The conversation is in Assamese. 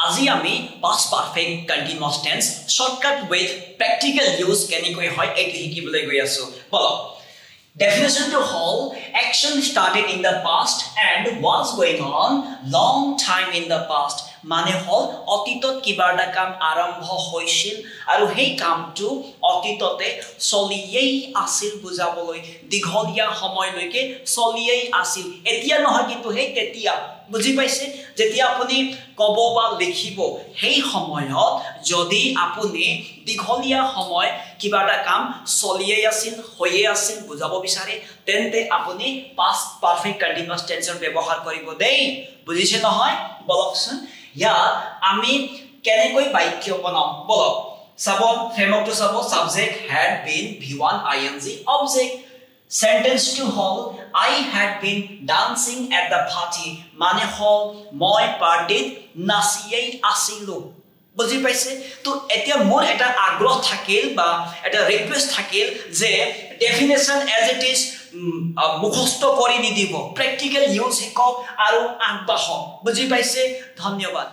আজি আমি past perfect continuous tense shortcut with practical use কেনেকৈ হয় এটো শিকিবলৈ গৈ আছো বলো definition to whole action started in the past and was going on long time in the past মানে হল অতীতত কিবাটা কাম আৰম্ভ হৈছিল আৰু সেই কামটো অতীততে চলিয়েই আছিল বুজাবলৈ দীঘলীয়া সময়লৈকে চলিয়েই আছিল এতিয়া নহয় কিন্তু সেই তেতিয়া বুজি পাইছে যেতিয়া আপুনি কব বা লিখিব সেই সময়ত যদি আপুনি দীঘলীয়া সময় কিবাটা কাম চলিয়েই আছিল হৈয়ে আছিল বুজাব বিচাৰে তেন্তে আপুনি past perfect continuous tense ব্যৱহাৰ কৰিব দেই বুজিছে নহয় বলকচোন या আমি কেনেকৈ বাক্য বনাও বলো sub framework to sub subject had been v1 ing object sentence to whole I had been dancing at the party মানে হল মই পাৰ্টিত নাচিয়েই আছিলো বুজি পাইছে তো এতিয়া মোৰ এটা আগ্ৰহ থাকিল বা এটা ৰিকুৱেষ্ট থাকিল যে ডেফিনেশন এজ ইট ইজ মুখস্থ কৰি নিদিব প্ৰ্যাকটিক্যাল ইউজ শিকক আৰু আগবাঢ়ক বুজি পাইছে ধন্যবাদ